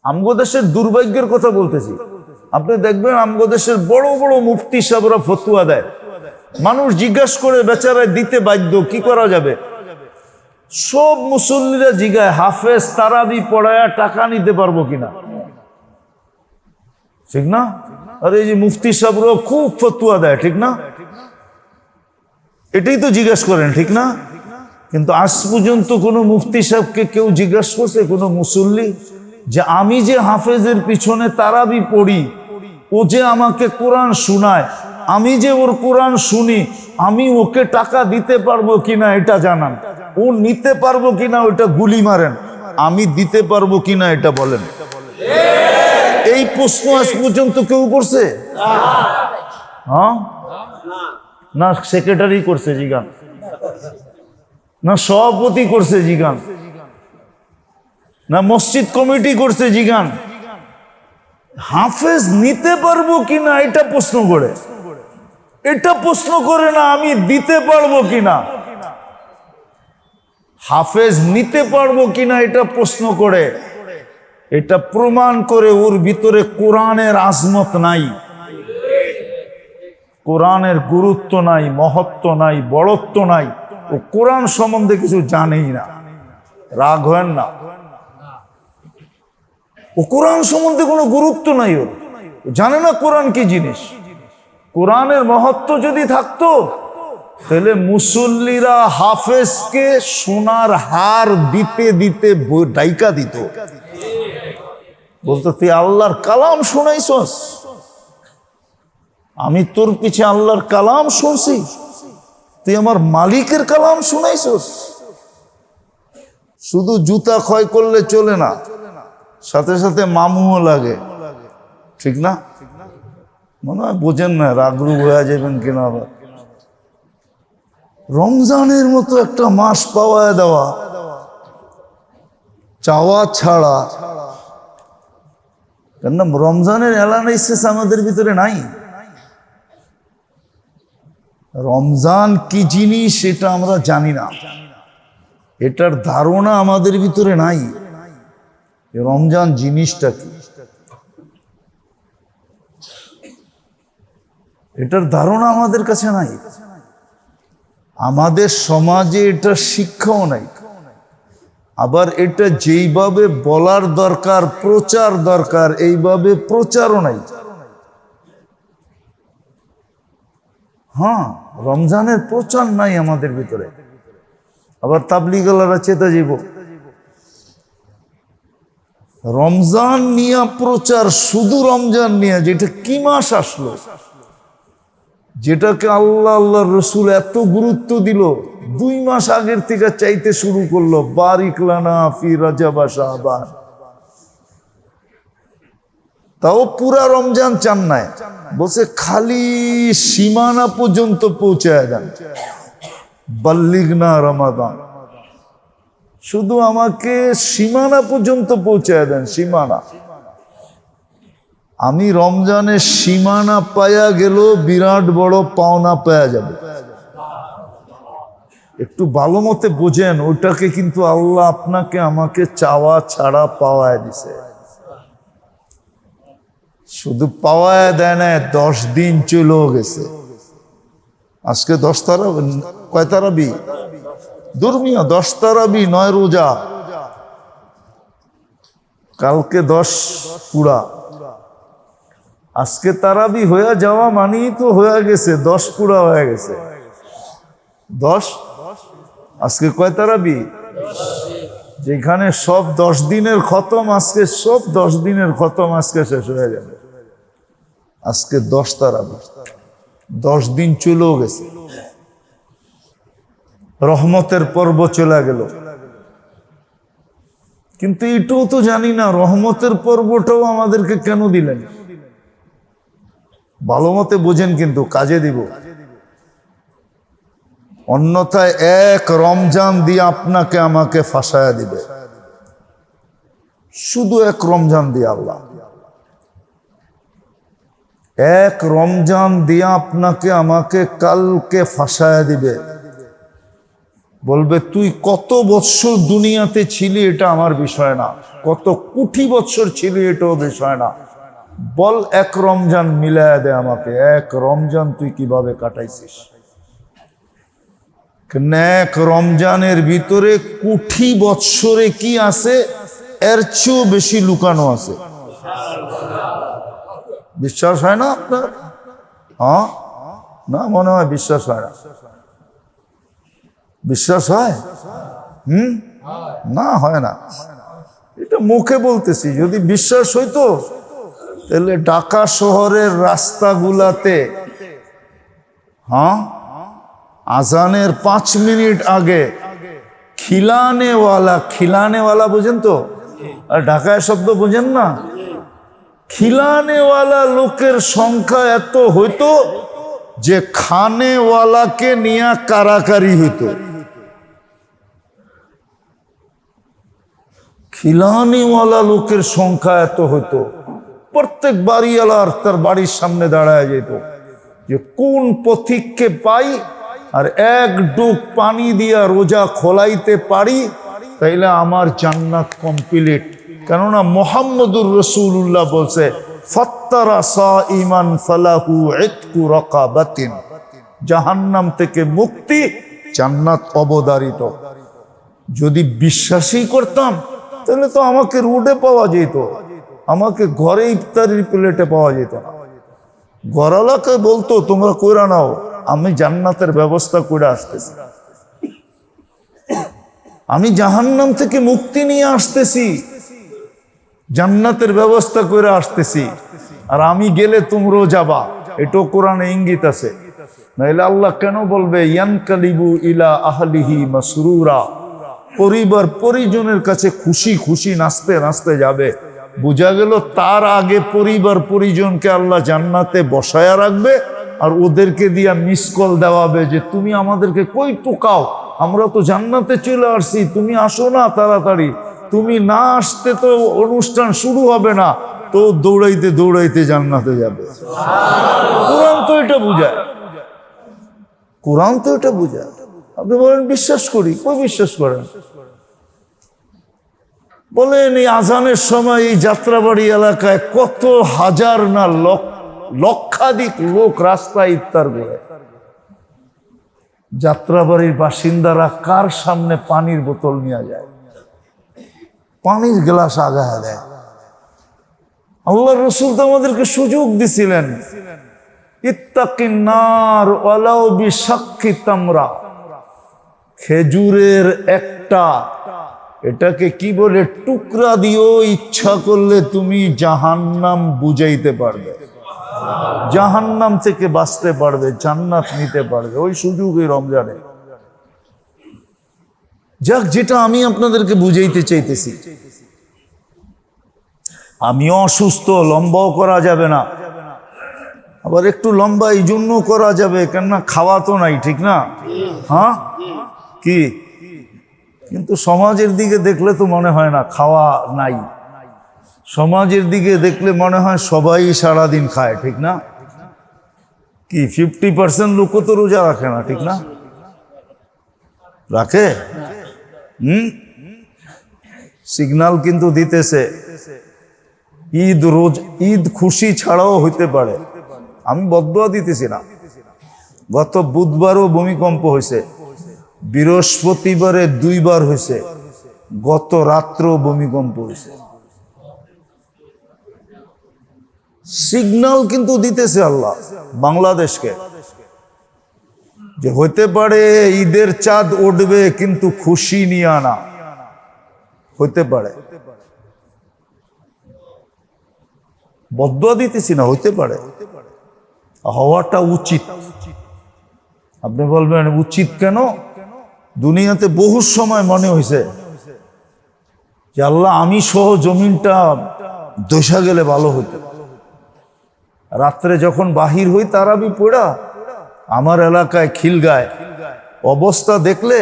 আমগো দেশের দুর্ভাগ্যের কথা বলতেছি। আপনি দেখবেন আমগো দেশের বড় বড় মুফতি সাহেবরা ফতুয়া দেয়, মানুষ জিজ্ঞাসা করে বেচারায় দিতে বাধ্য, কি করা যাবে? সব মুসল্লিরা জিজ্ঞায় হাফেজ তারাবি পড়ায়া টাকা নিতে পারবো কিনা, ঠিক না? আর এই যে মুফতি সাহেবরা খুব ফতুয়া দেয়, ঠিক না? এটাই তো জিজ্ঞাসা করেন, ঠিক না? কিন্তু আজ পর্যন্ত কোনো মুফতি সাহেবকে কেউ জিজ্ঞাসা করছে, কোনো মুসল্লি, যে আমি যে হাফেজের পিছনে তারাবি পড়ি, ও যে আমাকে কোরআন শোনায়, আমি যে ওর কোরআন শুনি, আমি ওকে টাকা দিতে পারবো কিনা এটা জানান, ও নিতে পারবো কিনা ওটা গুলি মারেন, আমি দিতে পারবো কিনা এটা বলেন। এই প্রশ্ন আজ পর্যন্ত কেউ করছে? হ্যাঁ, না সেক্রেটারি করছে জিগান, না সভাপতি করছে জিগান, না মসজিদ কমিটি করছে জিগান। হাফেজ নিতে পারবো কিনা এটা প্রশ্ন করে, এটা প্রশ্ন করে না আমি দিতে পারবো কিনা। হাফেজ নিতে পারবো কিনা এটা প্রশ্ন করে, এটা প্রমাণ করে ওর ভিতরে কোরআনের আজমত নাই, কোরআনের গুরুত্ব নাই, মহত্ব নাই, বড়ত্ব নাই, ও কোরআন সম্বন্ধে কিছু জানেই না। রাগ হয় না, ও কোরআন সম্বন্ধে কোনো গুরুত্ব নাই, ওর জানে না কোরআন কি জিনিস। কোরআনের মহত্ব যদি থাকতো তাহলে মুসল্লিরা হাফেজকে সোনার হার দিতে দিতে ডাইকা দিত, বলতো তুই আল্লাহর কালাম শোনাইছস, আমি তোর পিছে আল্লাহর কালাম শুনছি, তুই আমার মালিকের কালাম শোনাইছস। শুধু জুতা ক্ষয় করলে চলে না, সাথে সাথে মামুও লাগে, ঠিক না? মনে হয় বোঝেন না, রাগরু হয়ে যাবেন কিনা। আবার রমজানের মতো একটা মাস পাওয়া দেওয়া চাওয়া ছাড়া, কেন রমজানের এলান এসেছে আমাদের ভিতরে নাই। রমজান কি জিনিস এটা আমরা জানি না, এটার ধারণা আমাদের ভিতরে নাই। রমজান জিনিসটা কি এটার ধারণা আমাদের কাছে নাই। আমাদের সমাজে এটা শিক্ষাও নাই। আবার এটা যেইভাবে বলার দরকার, প্রচার দরকার, এইভাবে প্রচারও নাই। হ্যাঁ, রমজানের প্রচার নাই আমাদের ভিতরে। আবার তাবলিগওয়ালারা চেতা যাব, রমজান নিয়ে প্রচার, শুধু রমজান নিয়ে, যেটা কি মাস আসলো, যেটাকে আল্লাহ আল্লাহ রসুল এত গুরুত্ব দিল, 2 মাস আগের থেকে চাইতে শুরু করলো, বারিক লানা ফি রজব শাবান। তাও পুরা রমজান চান নাই, বলছে খালি সীমানা পর্যন্ত পৌঁছায় দেন, বাল্লিগনা রমাদান, শুধু আমাকে সীমানা পর্যন্ত পৌঁছায় দেন, সীমানা। আমি রমজানের সীমানা পায়া গেল, বিরাট বড় পাওনা পায়া যাবে। একটু ভালো মতে বোঝেন, ওটাকে কিন্তু আল্লাহ আপনাকে আমাকে চাওয়া ছাড়া পাওয়ায় দিছে। শুধু পাওয়ায় দেয় না, 10 দিন চলেও গেছে। আজকে 10 তারাবি, কয় তারাবি? দুর্মিয়া 10 তারাবি, 9 রোজা, কালকে 10 পুরা। আজকে তারাবি হয়ে যাওয়া মানেই তো হয়ে গেছে, 10 পুরা হয়ে গেছে। 10, আজকে কয় তারাবি? যেখানে সব 10 দিনের খতম, আজকে সব 10 দিনের খতম আজকে শেষ হয়ে যাবে। আজকে 10 তারাবি, 10 দিন চলেও গেছে। রহমতের পর্ব চলে গেল, কিন্তু এটাও তো জানি না রহমতের পর্বটাও আমাদেরকে কেন দিলেন। ভালো মতে বোঝেন, কিন্তু কাজে দিব। অন্যথায় 1 রমজান দিয়ে আপনাকে আমাকে ফাঁসায়া দিবে, শুধু 1 রমজান দিয়ে। আল্লাহ 1 রমজান দিয়ে আপনাকে আমাকে কালকে ফাঁসায়া দিবে। বলবে তুই কত বৎসর দুনিয়াতে ছিলি এটা আমার বিষয় না, কত কোটি বৎসর ছিলি এটাও বিষয় না, বল এক রমজান মিলায়া দে আমাকে, এক রমজান তুই কিভাবে কাটাইছিস। এক রমজানের ভিতরে কোটি বৎসরে কি আছে এর চেয়েও বেশি লুকানো আছে। বিশ্বাস হয় না আপনার? হ্যাঁ না, মনে হয় বিশ্বাস হয় না। বিশ্বাস হয়? না, হয় না। এটা মুখে বলতেছি, যদি বিশ্বাস হইতো তাহলে ঢাকা শহরের রাস্তাগুলাতে আজানের 5 মিনিট আগে খিলানেওয়ালা বোঝেন তো? আর ঢাকায় শব্দ বোঝেন না? খিলানেওয়ালা লোকের সংখ্যা এত হইতো যে খানেওয়ালাকে নিয়ে কারাকারি হইতো। খিলানিওয়ালা লোকের সংখ্যা এত হইতো, প্রত্যেক বাড়িওয়ালার তার বাড়ির সামনে দাঁড়ায় যেত যে কোন পথিককে পাই আর এক ডুব পানি দিয়া রোজা খোলাইতে পারি তাইলে আমার জান্নাত কমপ্লিট। কেননা মুহাম্মদুর রাসূলুল্লাহ বলছে ফাত্তারা সাইমান ফালাহু ইতকু রাকাবাতিন, জাহান্নাম থেকে মুক্তি, জান্নাত অবধারিত। যদি বিশ্বাসই করতাম তাহলে তো আমাকে রোডে পাওয়া যেত, আমাকে ঘরে ইফতারির প্লেটে পাওয়া যেত না। ঘরওয়ালাকে বলতো তোমরা কইরা নাও, আমি জান্নাতের ব্যবস্থা করে আসতেছি, আমি জাহান্নাম থেকে মুক্তি নিয়ে আসতেছি, জান্নাতের ব্যবস্থা করে আসতেছি, আর আমি গেলে তোমরাও যাবা। এটাও কোরআনে ইঙ্গিত আছে। নাইলে আল্লাহ কেন বলবে ইয়ানকালিবু ইলা আহলিহি মাসরুরা, পরিবার পরিজনের কাছে খুশি খুশি নাচতে নাচতে যাবে। বোঝা গেল তার আগে পরিবার পরিজনকে আল্লাহ জান্নাতে বসায়া রাখবে আর ওদেরকে দিয়া মিস কল দেওয়াবে যে তুমি আমাদেরকে কই টুকাও, আমরা তো জান্নাতে চলে আসছি, তুমি আসো না তাড়াতাড়ি, তুমি না আসতে তো অনুষ্ঠান শুরু হবে না। তো দৌড়াইতে দৌড়াইতে জান্নাতে যাবে। কোরআন তো এটা বুঝায়, কোরআন তো এটা বুঝায়। আপনি বলেন বিশ্বাস করি, কই বিশ্বাস করেন? বলেন এই আজানের সময় এই যাত্রাবাড়ি এলাকায় কত হাজার না লক্ষাধিক লোক রাস্তায় ইফতার করে। যাত্রাবাড়ির বাসিন্দারা কার সামনে পানির বোতল নিয়ে যায়, পানির গ্লাস আগায় দেয়। আল্লাহর রাসূল তো আমাদেরকে সুযোগ দিছিলেন, ইত্তাকিন নার ওয়ালাউ বিশাক্কি তামরা, খেজুরের একটা এটাকে কি বলে টুকরা দিও, ইচ্ছা করলে তুমি জাহান্নাম বুঝাইতে পারবে, জাহান্নাম থেকে বাঁচতে পারবে, জান্নাত নিতে পারবে। ওই সুযোগ এই রমজানে। যাক, যেটা আমি আপনাদেরকে বুঝাইতে চাইতেছি, আমিও অসুস্থ, লম্বাও করা যাবে না, আবার একটু লম্বা এই জন্য করা যাবে কেননা খাওয়া তো নাই, ঠিক না? হ্যাঁ কি? কিন্তু সমাজের দিকে দেখলে তো মনে হয় না খাওয়া নাই, সমাজের দিকে দেখলে মনে হয় সবাই সারাদিন খায়, ঠিক না? কি 50% লোকও তো রোজা রাখে না, ঠিক না? রাখে? সিগন্যাল কিন্তু দিতেছে ঈদ খুশি ছাড়াও হইতে পারে। আমি বদদুয়া দিতেছি না। গত বুধবারও ভূমিকম্প হয়েছে, বৃহস্পতিবারে 2 বার হয়েছে, গত রাত্রেও ভূমিকম্প হয়েছে। সিগন্যাল কিন্তু দিতেছে আল্লাহ বাংলাদেশকে যে হইতে পারে ঈদের চাঁদ উঠবে কিন্তু খুশি নিয়ে আনা হইতে পারে। বদদুয়া দিতেছি না, হইতে পারে, হওয়াটা উচিত। আপনি বলবেন উচিত কেন? দুনিয়াতে বহু সময় মনে হয়েছে যে আল্লাহ আমি সহ জমিনটা দশা গেলে ভালো হতো। রাত্রে যখন বাহির হই তারাবি পড়া, আমার এলাকায় খিলগায় অবস্থা দেখলে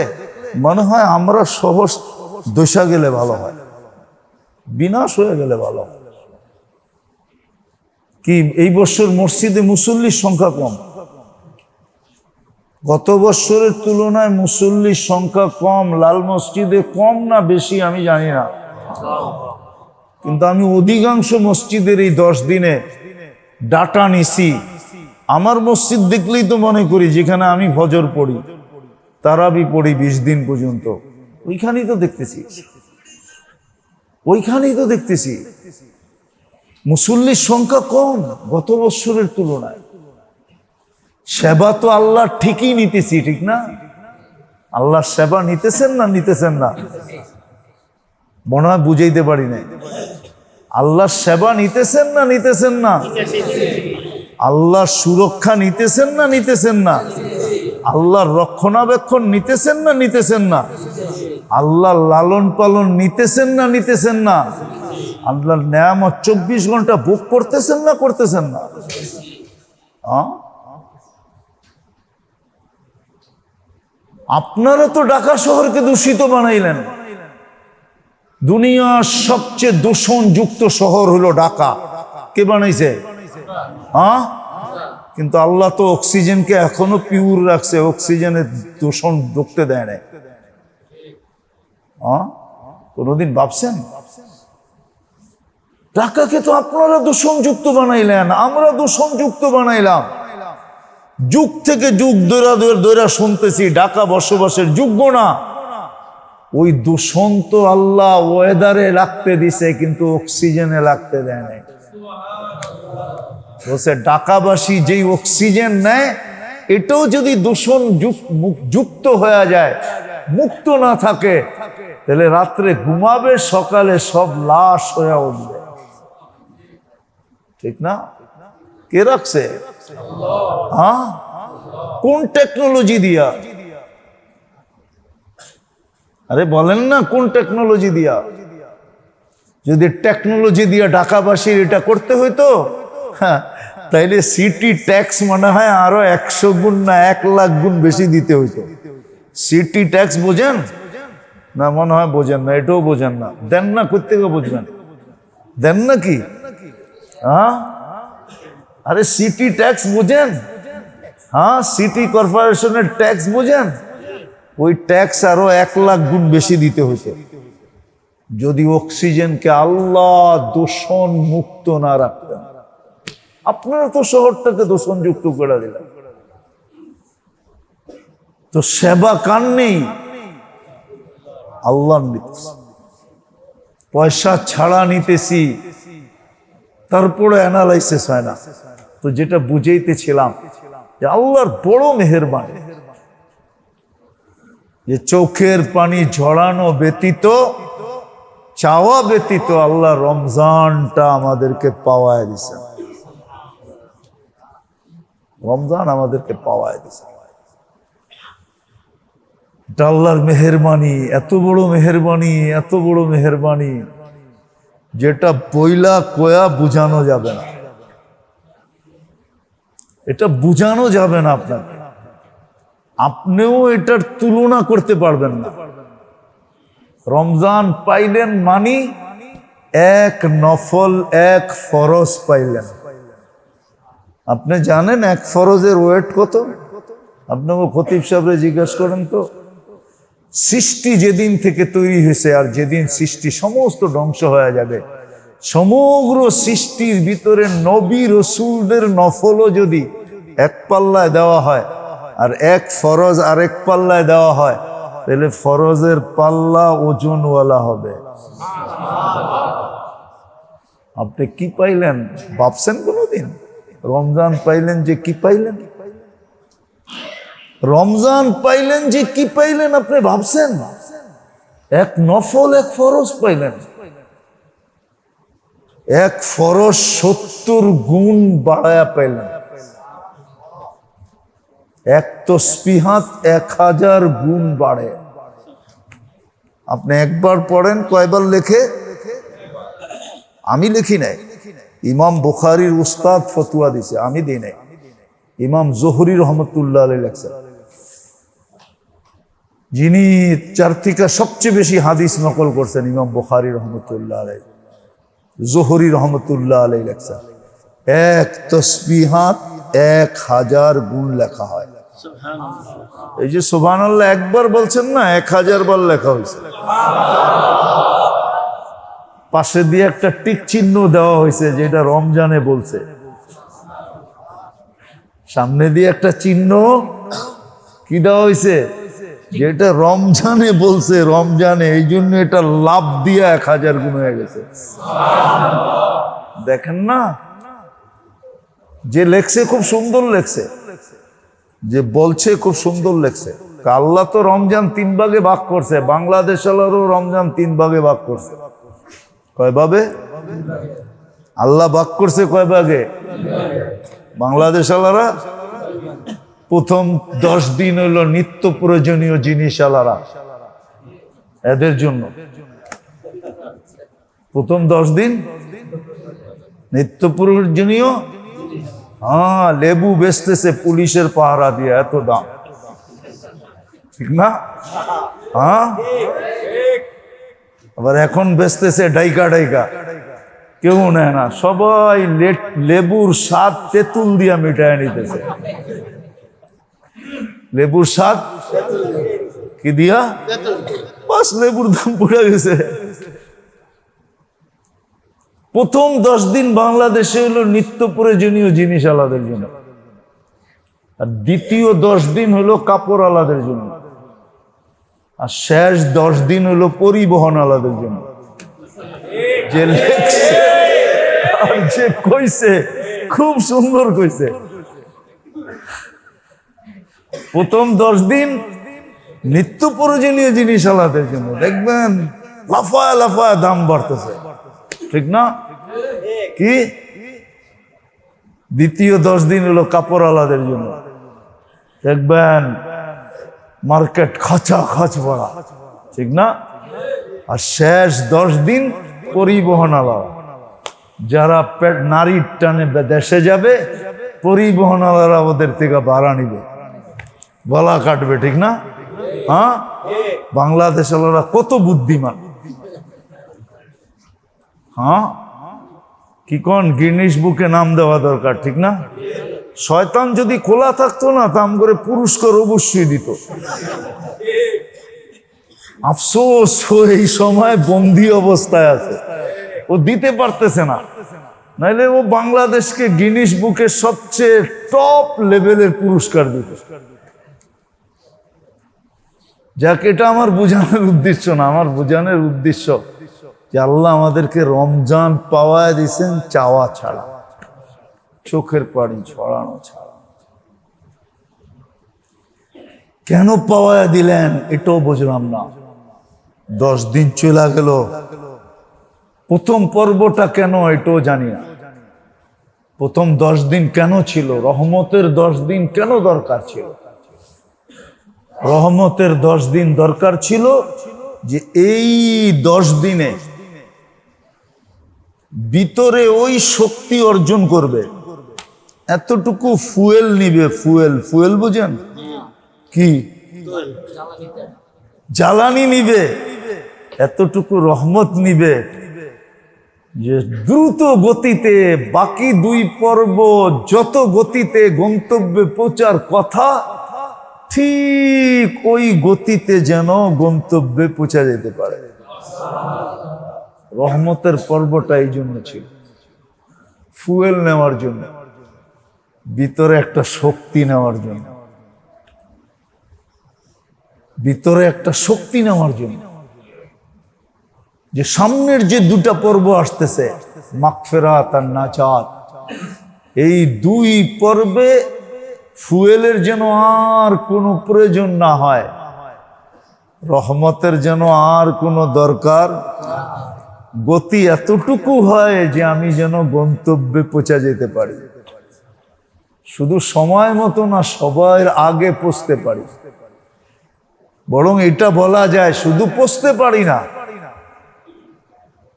মনে হয় আমরা সহ দশা গেলে ভালো হয়, বিনাশ হয়ে গেলে ভালো। কি এই বছর মসজিদে মুসল্লির সংখ্যা কম, গত বছরের তুলনায় মুসল্লির সংখ্যা কম, লাল মসজিদে কম না বেশি আমি জানি না, কিন্তু আমি অধিকাংশ মসজিদের এই 10 দিনে ডাটা নিছি। আমার মসজিদ দেখলেই তো মনে করি যেখানে আমি ফজর পড়ি, তারাবি পড়ি 20 দিন পর্যন্ত, ওইখানেই তো দেখতেছি মুসল্লির সংখ্যা কম গত বছরের তুলনায়। সেবা তো আল্লাহ ঠিকই নিতেছি, ঠিক না? আল্লাহর সেবা নিতেছেন না? মনে হয় বুঝাইতে পারি নাই। আল্লাহর সেবা নিতেছেন না? আল্লাহর সুরক্ষা নিতেছেন না? আল্লাহর রক্ষণাবেক্ষণ নিতেছেন না? আল্লাহর লালন পালন নিতেছেন না? আল্লাহর নেয়ামত 24 ঘন্টা ভোগ করতেছেন না? আপনারা তো ঢাকা শহরকে দূষিত বানাইলেন। দুনিয়ার সবচেয়ে দূষণযুক্ত শহর হলো ঢাকা। কে বানাইছে? কিন্তু আল্লাহ তো অক্সিজেনকে এখনো পিওর রাখছে, অক্সিজেনের দূষণ ঢুকতে দেয় না। কোনদিন ভাবছেন? ঢাকাকে তো আপনারা দূষণযুক্ত বানাইলেন, আমরা দূষণযুক্ত বানাইলাম। যুগ থেকে যুগ দৈরা শুনতেছি ঢাকা বসবাসের যোগ্য না। ওই দূষণ তো আল্লাহ ওয়েদারে লাগতে দিছে, কিন্তু অক্সিজেনে লাগতে দেয় নাই। বলছে ঢাকাবাসী যেই অক্সিজেন নেয়, এটাও যদি দূষণ যুক্ত হয়ে যায়, মুক্ত না থাকে, তাহলে রাত্রে ঘুমাবে, সকালে সব লাশ হয়ে উঠবে। ঠিক না? কে রাখছে? কোন টেকনোলজি দিয়া? আরে বলেন না, কোন টেকনোলজি দিয়া? যদি টেকনোলজি দিয়া ঢাকাবাসীর এটা করতে হইতো, তাইলে সিটি ট্যাক্স মনে হয় আরো 100 গুণ না 1 লাখ গুণ বেশি দিতে হইতো। সিটি ট্যাক্স বোঝেন না? মনে হয় বোঝেন না, এটাও বোঝেন না। দেন না, কোথেকে বুঝবেন? দেন না কি? আরে সিটি ট্যাক্স বোঝেন? সিটি কর্পোরেশনের ট্যাক্স বোঝেন? ওই ট্যাক্স আরো 1 লাখ গুণ বেশি দিতে হতো যদি অক্সিজেনকে আল্লাহ দূষণ মুক্ত না রাখতেন। আপনারা তো শহরটাকে দূষণযুক্ত করে দিলেন। তো সেবা কার নেই? আল্লাহ নিতেছি, পয়সা ছাড়া নিতেছি, তারপরে অ্যানালাইসিস হয় না। তো যেটা বুঝাইতেছিলাম যে আল্লাহর বড় মেহেরবানি, যে চোখের পানি ঝরানো ব্যতীত, চাওয়া ব্যতীত আল্লাহ রমজানটা আমাদেরকে পাওয়ায় দিছে। রমজান আমাদেরকে পাওয়ায় দিছে, এটা আল্লাহর মেহেরবানি। এত বড় মেহেরবানি যেটা বইলা কয়া বুঝানো যাবে না। এটা বুঝানো যাবে না আপনাকে, আপনিও এটার তুলনা করতে পারবেন না। রমজান পাইলেন মানি এক নফল, এক ফরজ পাইলেন। আপনি জানেন এক ফরজের ওয়েট কত? আপনাকে খতিব সাহেবরে জিজ্ঞাসা করেন তো। সৃষ্টি যেদিন থেকে তৈরি হয়েছে আর যেদিন সৃষ্টি সমস্ত ধ্বংস হয়ে যাবে, সমগ্র সৃষ্টির ভিতরে নবী রসুলদের নফলও যদি এক পাল্লায় দেওয়া হয় আর এক ফরজ আরেক পাল্লায় দেওয়া হয়, তাহলে ফরজের পাল্লা ওজনওয়ালা হবে। আপনি কি পাইলেন ভাবছেন কোনদিন? রমজান পাইলেন যে কি পাইলেন? রমজান পাইলেন যে কি পাইলেন আপনি ভাবছেন? এক নফল, এক ফরজ পাইলেন। এক ফরজ 70 গুণ বাড়ায়া পাইলেন। এক তসবিহাত 1000 গুণ বাড়ে। আপনি একবার পড়েন, কয়বার লেখে? আমি লিখি নাই, ইমাম বুখারীর উস্তাদ ফতোয়া দিছে, আমি দিই নাই। ইমাম জোহরি রহমতুল্লাহ আলাইহি লেখছেন, যিনি 4 থেকে সবচেয়ে বেশি হাদিস নকল করছেন, ইমাম বুখারী রহমতুল্লাহ আলাইহি। জোহরি রহমতুল্লাহ আলাইহি লেখছেন, এক তসবিহাত 1000 গুণ লেখা হয়। এই যে সুবহানাল্লাহ একবার বলছেন না, 1000 বার লেখা হয়েছে। পাশে দিয়ে একটা টিক চিহ্ন দেওয়া হয়েছে যেটা রমজানে বলছে, সামনে দিয়ে একটা চিহ্ন কি দেওয়া হয়েছে যেটা রমজানে বলছে, রমজানে, এই জন্য এটা লাভ দিয়ে 1000 গুণ হয়ে গেছে। দেখেন না, যে লেখছে খুব সুন্দর লেখছে, যে বলছে খুব সুন্দর লেখছে। আল্লাহ তো রমজান 3 ভাগে ভাগ করছে, বাংলাদেশ আলারও রমজান 3 ভাগে ভাগ করছে। কয় ভাবে আল্লাহ ভাগ করছে? কয় ভাগে? বাংলাদেশ আলারা প্রথম 10 দিন হইল নিত্য প্রয়োজনীয় জিনিস আলারা, এদের জন্য প্রথম 10 দিন নিত্য প্রয়োজনীয়। হ্যাঁ, লেবু বেচতেছে পুলিশের পাহারা দিয়ে, এত দাম, ঠিক না? হ্যাঁ, আবার এখন বেচতেছে ডাইকা ডাইকা, কেউ নেয় না, সবাই লেবুর স্বাদ তেঁতুল দিয়া মিটায় নিতেছে। লেবুর স্বাদ কি দিয়া? বাস, লেবুর দাম পড়ে গেছে। প্রথম 10 দিন বাংলাদেশে হলো নিত্য প্রয়োজনীয় জিনিস আলাদের জন্য, আর দ্বিতীয় 10 দিন হলো কাপড় আলাদের জন্য, আর শেষ 10 দিন হলো পরিবহন আলাদের জন্য। যে লেখছে আর যে কইছে খুব সুন্দর কইছে। প্রথম 10 দিন নিত্য প্রয়োজনীয় জিনিস আলাদের জন্য, দেখবেন লাফায় লাফায় দাম বাড়তেছে, ঠিক না? কি দ্বিতীয় 10 দিন হলো কাপড় আলাদের জন্য, দেখবেন মার্কেট খাঁচা খাঁচ ভরা, ঠিক না? আর শেষ 10 দিন পরিবহন আলাদা, যারা নারীর টানে দেশে যাবে, পরিবহন আলাদা ওদের থেকে ভাড়া নিবে, গলা কাটবে, ঠিক না? হ্যাঁ, বাংলাদেশ আলাদা কত বুদ্ধিমান। হ্যাঁ, কি কোন গিনিস বুকে নাম দেওয়া দরকার, ঠিক না? শয়তান যদি খোলা থাকতো না, তাম করে পুরস্কার অবশ্যই দিত। আফসোস, এই সময় বন্দী অবস্থায় আছে, ও দিতে পারতেছে না, নাইলে ও বাংলাদেশকে গিনিস বুকে সবচেয়ে টপ লেভেলের পুরস্কার দিত। যাক, এটা আমার বোঝানোর উদ্দেশ্য না, আমার বোঝানোর উদ্দেশ্য যে আল্লাহ আমাদেরকে রমজান পাওয়ায় দিয়েছেন চাওয়া ছাড়া, চোখের পানি ছড়ানো ছাড়া। কেন পাওয়ায় দিলেন এটাও বুঝলাম না। 10 দিন চলে গেল, প্রথম পর্বটা কেন এটাও জানি না। প্রথম 10 দিন কেন ছিল? রহমতের 10 দিন কেন দরকার ছিল? রহমতের 10 দিন দরকার ছিল যে এই 10 দিনে ভিতরে ওই শক্তি অর্জন করবে, এতটুকু ফুয়েল নিবে। ফুয়েল, ফুয়েল বুঝেন কি? জ্বালানি নিবে, এতটুকু রহমত নিবে যে দ্রুত গতিতে বাকি 2 পর্ব যত গতিতে গন্তব্যে পৌঁছার কথা, ঠিক ওই গতিতে যেন গন্তব্যে পৌঁছা যেতে পারে। রহমতের পর্বটা এই জন্য ছিল, ফুয়েল নেওয়ার জন্য, ভিতরে একটা শক্তি নেওয়ার জন্য, ভিতরে একটা শক্তি নেওয়ার জন্য, যে সামনের যে 2টা পর্ব আসতেছে, মাগফিরাত আর নাজাত, এই 2 পর্বে ফুয়েলের যেন আর কোনো প্রয়োজন না হয়, রহমতের যেন আর কোনো দরকার, গতি এতটুকু হয় যে আমি যেন গন্তব্যে পৌঁছা যেতে পারি। শুধু সময় মতো না, সবার আগে পৌঁছতে পারি। বরং এটা বলা যায় শুধু পৌঁছতে পারি না,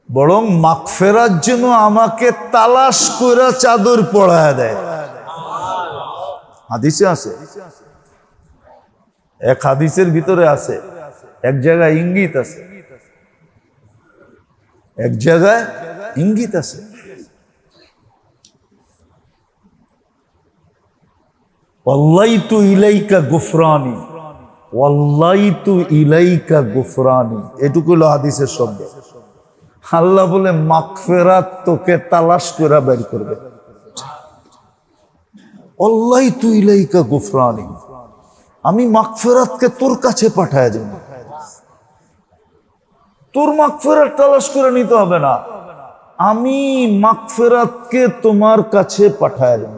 বরং মাগফিরাত যেন আমাকে তালাশ করে চাদর পরায় দেয়। হাদিসে আছে, এক হাদিসের ভিতরে আছে, এক জায়গায় ইঙ্গিত আছে, এক জায়গায় ইঙ্গিত আছে। ওয়াল্লাইতু ইলাইকা গুফরানি, ওয়াল্লাইতু ইলাইকা গুফরানি, এটুকু হলো হাদিসের শব্দ। আল্লাহ বলে মাগফিরাত তোকে তালাশ করে বের করবে। ওয়াল্লাইতু ইলাইকা গুফরানি, আমি মাগফিরাতকে তোর কাছে পাঠায় দেব। তোর মাগফিরাত তালাশ করে নিতে হবে না, আমি মাগফিরাতকে তোমার কাছে পাঠায় দেব।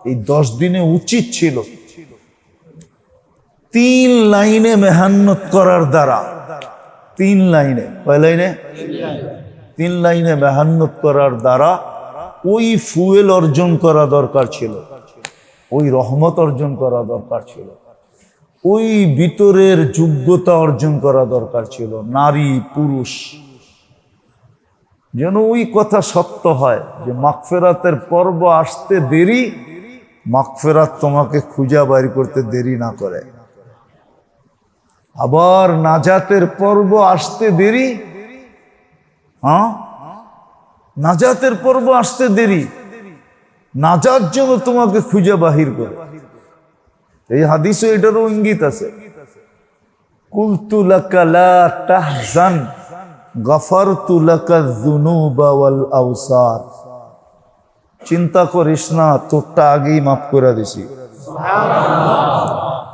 এই 10 দিনে উচিত ছিল 3 লাইনে মেহনত করার দ্বারা, 3 লাইনে, কয় লাইনে? 3 লাইনে মেহনত করার দ্বারা ওই ফুয়েল অর্জন করা দরকার ছিল, ওই রহমত অর্জন করা দরকার ছিল, ওই ভিতরের যোগ্যতা অর্জন করা দরকার ছিল, নারী পুরুষ যেন ওই কথা সত্য হয় যে মাগফিরাতের পর্ব আসতে দেরি, মাগফিরাত তোমাকে খুঁজা বাইর করতে দেরি না করে। আবার নাজাতের পর্ব আসতে দেরি, নাজাতের পর্ব আসতে দেরি, নাজাত যেন তোমাকে খুঁজে বাহির করে। এই হাদিসে এটারও ইঙ্গিত আছে, কুলতু লাকা লা তাহজান গাফারতু লাকা যুনুবা ওয়াল আওসার, চিন্তা করিস না, তোরটা আগেই মাফ করে দিছি।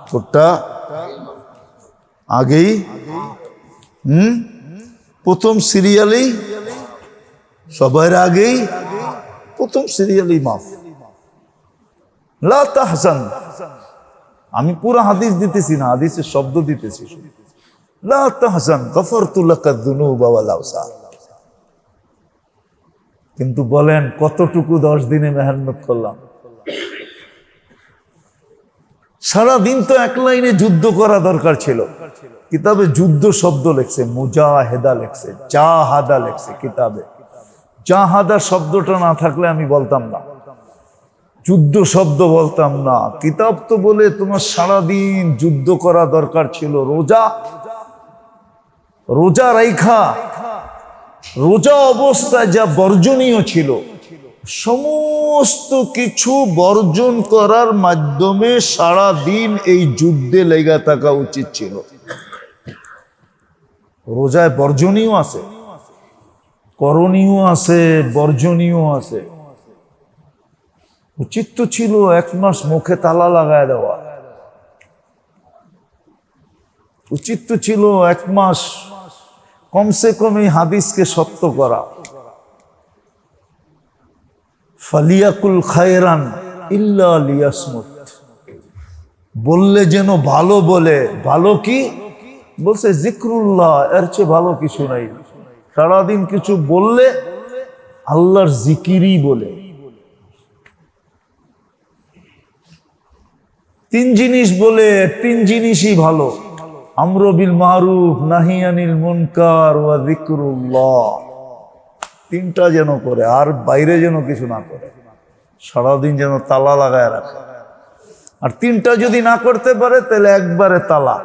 তোরটা আগেই, প্রথম সিরিয়ালেই, সবার আগেই প্রথম সিরিয়ালেই মাফ। লা তাহজান, আমি পুরো হাদিস দিতেছি না, হাদিসের শব্দ দিতেছি। লা তাহজান গাফারতু লাকা যুনুবা ওয়াল আওসার। কিন্তু বলেন কতটুকু 10 দিনে মেহনত করলাম? সারাদিন তো 1 লাইনে যুদ্ধ করা দরকার ছিল। কিতাবে যুদ্ধ শব্দ লেখছে, মুজাহেদা লেখছে, জাহাদা লেখছে কিতাবে। জাহাদা শব্দটা না থাকলে আমি বলতাম না, যুদ্ধ শব্দ বলতাম না। কিতাব তো বলে তোমার সারাদিন যুদ্ধ করা দরকার ছিল। রোজা, রোজা রাইখা, রোজা অবস্থায় যা বর্জনীয় ছিল সমস্ত কিছু বর্জন করার মাধ্যমে সারা দিন এই যুদ্ধে লেগে থাকা উচিত ছিল। রোজায় বর্জনীয় আছে, করণীয় আছে, বর্জনীয় আছে। উচিত তো ছিল 1 মাস মুখে তালা লাগায় দেওয়া, উচিত তো ছিল 1 মাস কমসে কম এই হাদিসকে সত্য করা। ফালিয়াকুল খায়রান ইল্লা লিয়াসমুত, বললে যেন ভালো বলে। ভালো কি বলছে? জিক্রুল্লাহ, এর চেয়ে ভালো কিছু নাই। সারাদিন কিছু বললে আল্লাহর জিকিরই বলে। 3 জিনিস বলে, 3 জিনিসই ভালো, আমরু বিল মারুফ, নাহি আনিল মুনকার ওয়া যিকরুল্লাহ। 3টা যেন করে, আর বাইরে যেন কিছু না করে। সারাদিন যেন তালা লাগায় রাখে। আর 3টা যদি না করতে পারে তাহলে একবারে তালা,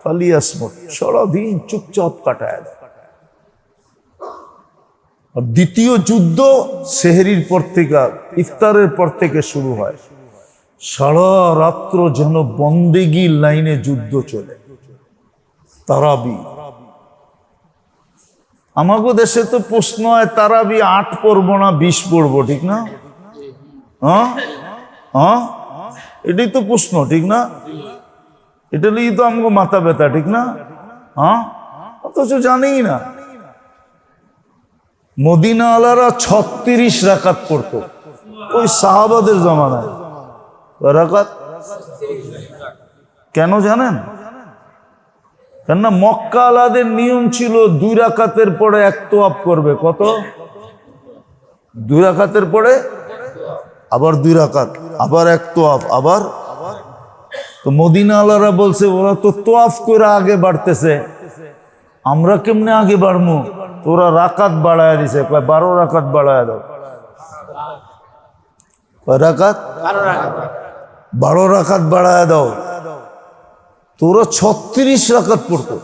ফালিয়াসমুত, সারাদিন চুপচাপ কাটায় দেয়। আর দ্বিতীয় যুদ্ধ সেহরির পর থেকে, ইফতারের পর থেকে শুরু হয়। সারা রাত্র যেন বন্দেগী লাইনে যুদ্ধ চলে। তারাবি, আমাগো দেশে তো প্রশ্ন হয় তারাবি 8 পড়বো না 20 পড়বো, ঠিক না? এটাই তো প্রশ্ন, ঠিক না? এটা নিয়ে তো আমাকে মাথা ব্যথা, ঠিক না? অথচ জানেই না। মদিনা আলারা 36 রাকাত পড়তো ওই সাহাবাদের জমানায়। রাকাত কেন জানেন? কেননা মক্কা আলাদের নিয়ম ছিল 2 রাকাতের পরে 1 তোয়াফ করবে। কত? 2 রাকাতের পরে আবার 2 রাকাত, আবার 1 তোয়াফ, আবার। তো মদিনা আলারা বলছে ওরা তো তোয়াফ করে আগে বাড়তেছে, আমরা কেমনে আগে বাড়বো? তোরা রাকাত বাড়ায় দিছে, 12 রাকাত বাড়ায় দাও। কয় রাকাত? 12 রাকাত বাড়ায় দাও। তোরা 36 রাকাত পড়তো।